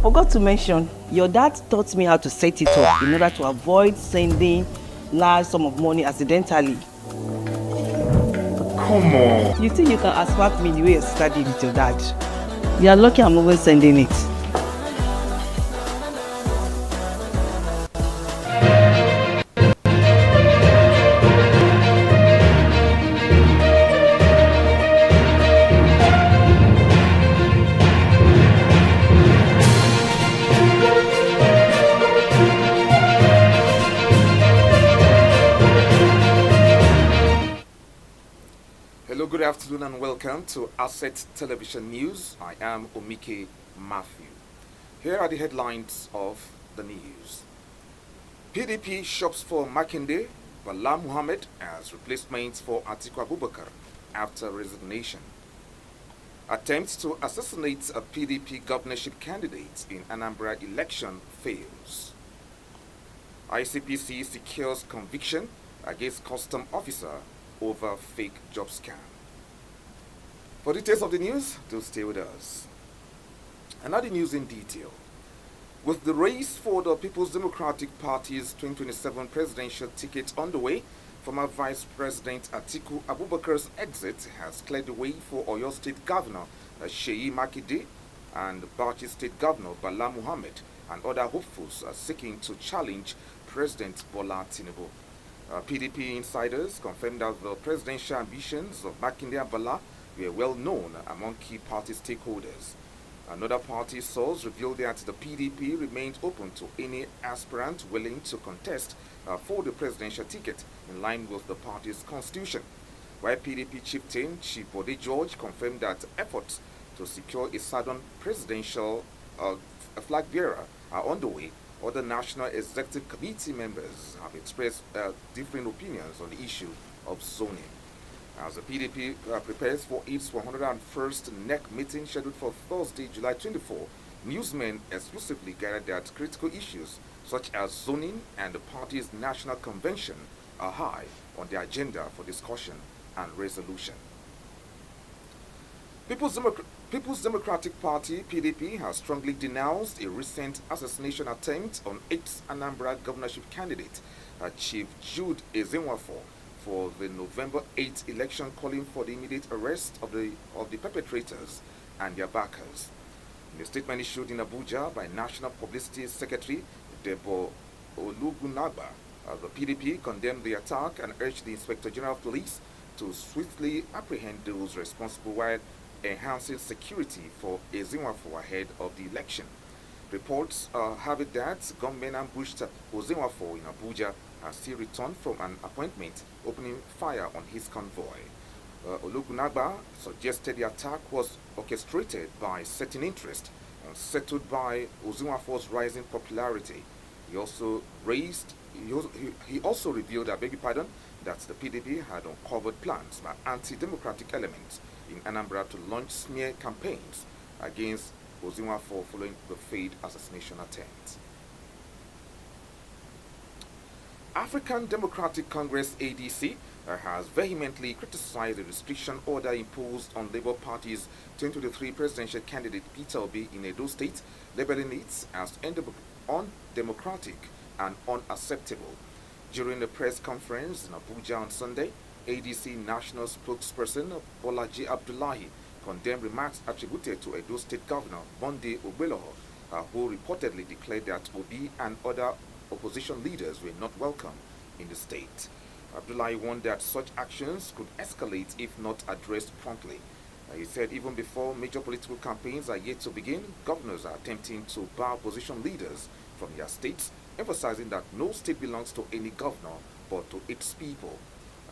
Forgot to mention, your dad taught me how to set it up in order to avoid sending large sum of money accidentally. Come on. You think you can outsmart me the way your sister did with your dad? You are lucky I'm always sending it. Hello, good afternoon, and welcome to Asset Television News. I am Omike Matthew. Here are the headlines of the news. PDP shops for Makinde, Bala Muhammad as replacement for Atiku Abubakar after resignation. Attempts to assassinate a PDP governorship candidate in Anambra election fails. ICPC secures conviction against custom officer over fake job scam. For details of the news, do stay with us. Another news in detail. With the race for the People's Democratic Party's 2027 presidential ticket underway, former Vice President Atiku Abubakar's exit has cleared the way for Oyo State Governor Seyi Makinde and Bauchi State Governor Bala Muhammad and other hopefuls are seeking to challenge President Bola Tinubu. PDP insiders confirmed that the presidential ambitions of Makinde and Bala were well known among key party stakeholders. Another party source revealed that the PDP remained open to any aspirant willing to contest for the presidential ticket in line with the party's constitution. While PDP chieftain Chibode George confirmed that efforts to secure a southern presidential flag bearer are underway, other National Executive Committee members have expressed different opinions on the issue of zoning. As the PDP prepares for its 101st NEC meeting scheduled for Thursday, July 24, newsmen exclusively gathered that critical issues such as zoning and the party's national convention are high on the agenda for discussion and resolution. People's Democratic Party (PDP) has strongly denounced a recent assassination attempt on ex-Anambra governorship candidate Chief Jude Ezenwafo for the November 8th election, calling for the immediate arrest of the perpetrators and their backers. In a statement issued in Abuja by National Publicity Secretary Debo Olugunagba, the PDP condemned the attack and urged the Inspector General of Police to swiftly apprehend those responsible while enhancing security for Ezenwafo ahead of the election. Reports have it that gunmen ambushed Ezenwafo in Abuja as he returned from an appointment, opening fire on his convoy. Olugunagba suggested the attack was orchestrated by certain interest and settled by Ezenwafo's rising popularity. He also revealed that the PDP had uncovered plans by anti-democratic elements in Anambra to launch smear campaigns against Ezenwafo following the failed assassination attempt. African Democratic Congress (ADC) has vehemently criticized the restriction order imposed on Labour Party's 2023 presidential candidate Peter Obi in Edo State, labeling it as undemocratic and unacceptable. During a press conference in Abuja on Sunday, ADC national spokesperson Bolaji Abdullahi condemned remarks attributed to Edo State Governor Monday Ogbelo, who reportedly declared that Obi and other opposition leaders were not welcome in the state. Abdullahi warned that such actions could escalate if not addressed promptly. He said even before major political campaigns are yet to begin, governors are attempting to bar opposition leaders from their states, emphasizing that no state belongs to any governor but to its people.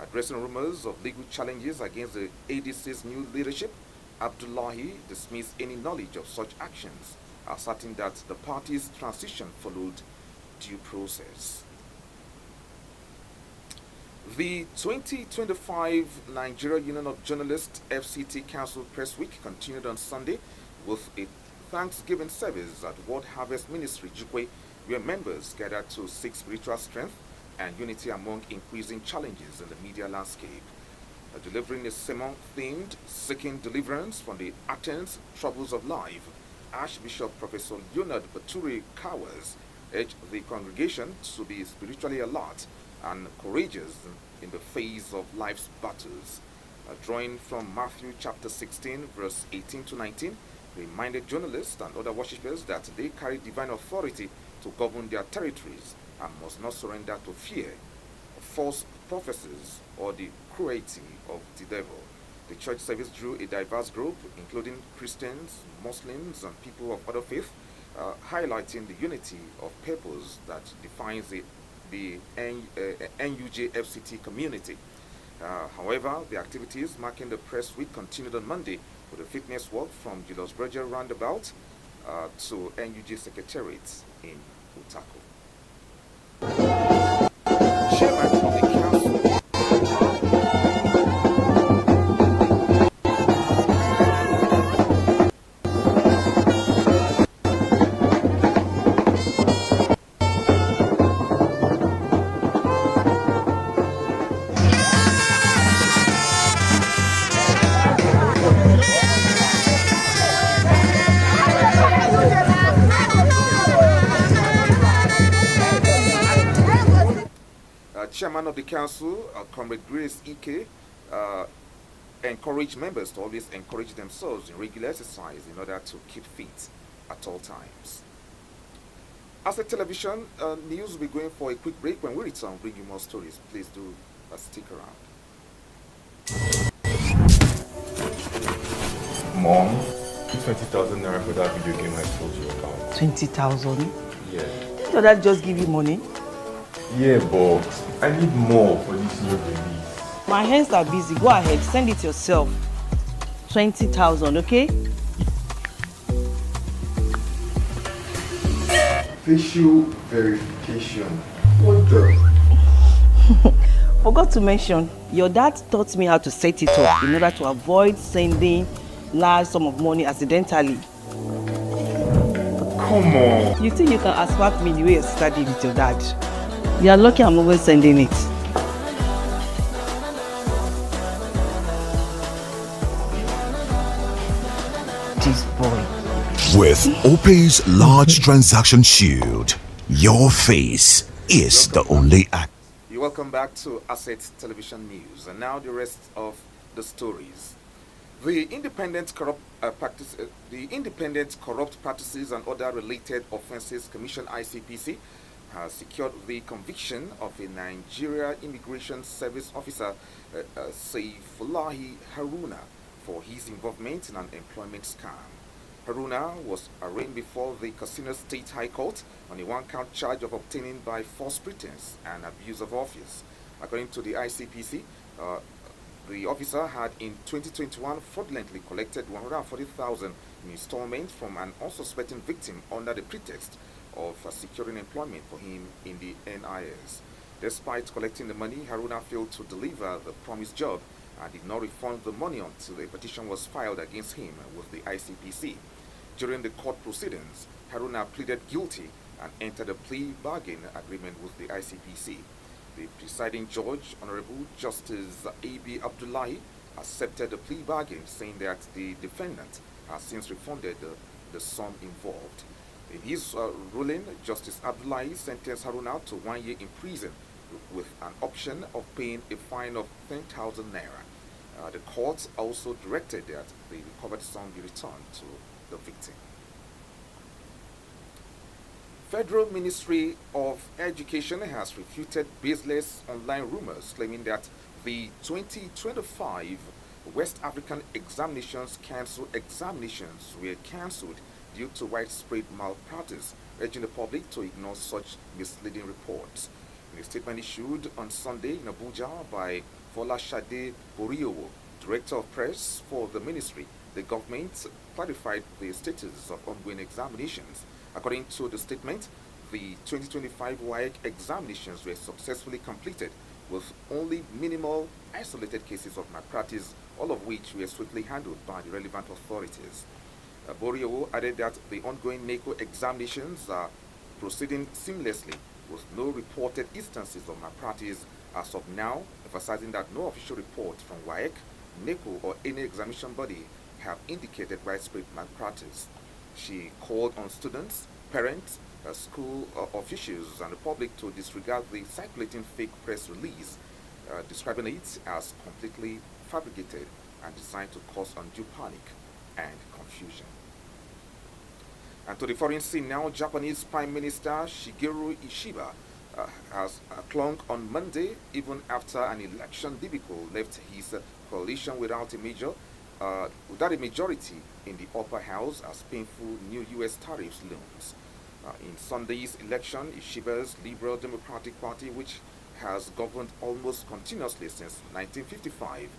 Addressing rumors of legal challenges against the ADC's new leadership, Abdullahi dismissed any knowledge of such actions, asserting that the party's transition followed due process. The 2025 Nigeria Union of Journalists FCT Council Press Week continued on Sunday with a Thanksgiving service at World Harvest Ministry Jukwe, where members gathered to seek spiritual strength and unity among increasing challenges in the media landscape. Delivering a sermon themed Seeking Deliverance from the Athens Troubles of Life, Archbishop Professor Leonard Baturi Kawas urged the congregation to be spiritually alert and courageous in the face of life's battles. Drawing from Matthew chapter 16, verse 18 to 19, reminded journalists and other worshippers that they carry divine authority to govern their territories and must not surrender to fear, false prophecies, or the cruelty of the devil. The church service drew a diverse group, including Christians, Muslims, and people of other faith, highlighting the unity of purpose that defines the NUJFCT community. However, the activities marking the press week continued on Monday with a fitness walk from Julius Berger roundabout to NUJ Secretariat in Utako. Chairman of the council. Chairman of the council, Comrade Grace Ike, encouraged members to always encourage themselves in regular exercise in order to keep fit at all times. As a television news, we're going for a quick break. When we return, bring you more stories. Please do stick around. Mom, 20,000 naira for that video game I told you about. 20,000? Yeah. Didn't your dad just give you money? Yeah, but I need more for this new release. My hands are busy. Go ahead, send it yourself. 20,000, okay? Facial verification. What the? Forgot to mention, your dad taught me how to set it up in order to avoid sending large sum of money accidentally. Come on. You think you can assault me the way you studied with your dad? You are lucky I'm always sending it. This boy. With OPay's large transaction shield, your face is the only act. You're welcome back to Asset Television News, and now the rest of the stories. The Independent Corrupt Practices and Other Related Offences Commission (ICPC) has secured the conviction of a Nigeria Immigration Service officer, Saifullahi Haruna, for his involvement in an employment scam. Haruna was arraigned before the Katsina State High Court on a one-count charge of obtaining by false pretense and abuse of office. According to the ICPC, the officer had in 2021 fraudulently collected 140,000 in installments from an unsuspecting victim under the pretext of securing employment for him in the NIS. Despite collecting the money, Haruna failed to deliver the promised job and did not refund the money until a petition was filed against him with the ICPC. During the court proceedings, Haruna pleaded guilty and entered a plea bargain agreement with the ICPC. The presiding judge, Honorable Justice A.B. Abdullahi, accepted the plea bargain, saying that the defendant has since refunded the sum involved. In his ruling, Justice Abdullahi sentenced Haruna to 1 year in prison with an option of paying a fine of 10,000 naira. The court also directed that the recovered sum be returned to the victim. Federal Ministry of Education has refuted baseless online rumors claiming that the 2025 West African Examinations Council examinations were cancelled due to widespread malpractice, urging the public to ignore such misleading reports. In a statement issued on Sunday in Abuja by Folashade Boriowo, Director of Press for the ministry, the government clarified the status of ongoing examinations. According to the statement, the 2025 YAHAYA examinations were successfully completed with only minimal isolated cases of malpractice, all of which were swiftly handled by the relevant authorities. Boriowo added that the ongoing NECO examinations are proceeding seamlessly with no reported instances of malpractice as of now, emphasizing that no official report from WAEC, NECO, or any examination body have indicated widespread malpractice. She called on students, parents, school officials, and the public to disregard the circulating fake press release, describing it as completely fabricated and designed to cause undue panic and confusion. And to the foreign scene now, Japanese Prime Minister Shigeru Ishiba has clung on Monday even after an election debacle left his coalition without a majority in the upper house as painful new U.S. tariffs looms. In Sunday's election, Ishiba's Liberal Democratic Party, which has governed almost continuously since 1955,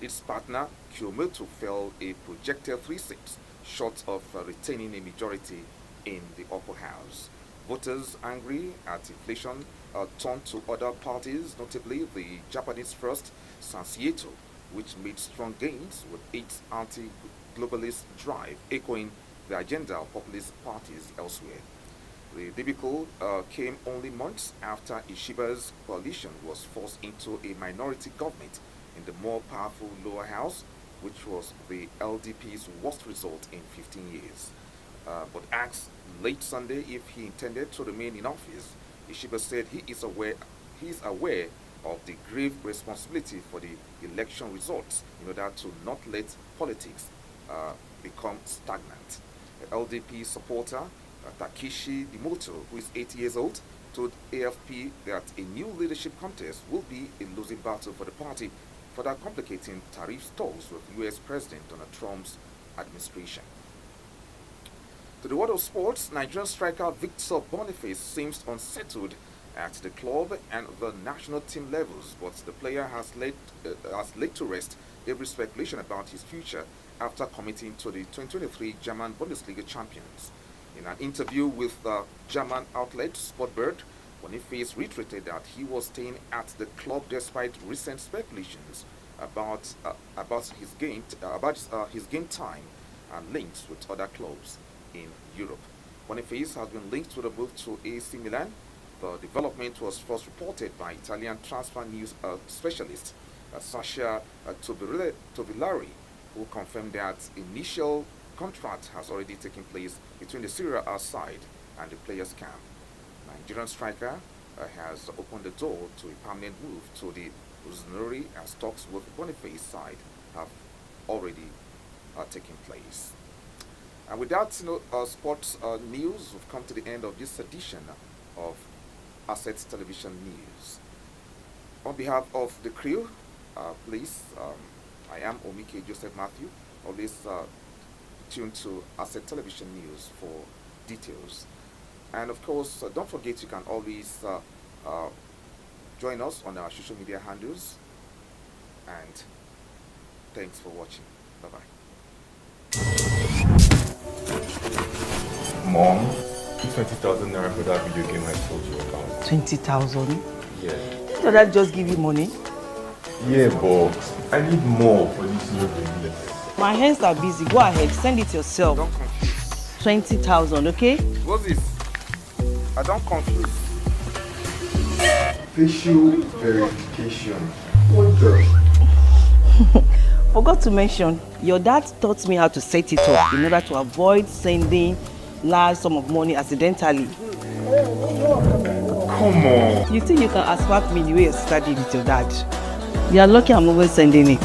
its partner Kyomoto fell a projected 3 seats short of retaining a majority in the upper house. Voters angry at inflation turned to other parties, notably the Japanese First, Sansieto, which made strong gains with its anti-globalist drive, echoing the agenda of populist parties elsewhere. The debacle came only months after Ishiba's coalition was forced into a minority government in the more powerful lower house, which was the LDP's worst result in 15 years. But asked late Sunday if he intended to remain in office, Ishiba said he is aware of the grave responsibility for the election results in order to not let politics become stagnant. The LDP supporter Takeshi Dimoto, who is 80 years old, told AFP that a new leadership contest will be a losing battle for the party, further complicating tariff talks with U.S. President Donald Trump's administration. To the world of sports, Nigerian striker Victor Boniface seems unsettled at the club and the national team levels, but the player has laid to rest every speculation about his future after committing to the 2023 German Bundesliga champions. In an interview with the German outlet Sportbild, Boniface reiterated that he was staying at the club despite recent speculations about his game time and links with other clubs in Europe. Boniface has been linked to the move to AC Milan. The development was first reported by Italian transfer news specialist Sasha Tovillari, who confirmed that initial contract has already taken place between the Serie A side and the players' camp. Nigerian striker has opened the door to a permanent move to the Rossoneri as talks with Boniface side have already taken place. And with that, sports news, we've come to the end of this edition of Assets Television News. On behalf of the crew, please, I am Omike Joseph Matthew. Always tune to Asset Television News for details. And of course, don't forget you can always join us on our social media handles. And thanks for watching. Bye-bye. Mom, 20,000 naira for that video game I told you about. 20,000? Yeah. Did that just give you money? Yeah, but I need more for this new release. My hands are busy. Go ahead, send it yourself. Don't confuse. 20,000, okay? What's this? I don't confuse. Facial verification. What the? Forgot to mention, your dad taught me how to set it up in order to avoid sending large sum of money accidentally. Come on. You think you can assault me the way you studied with your dad? You are lucky I'm always sending it.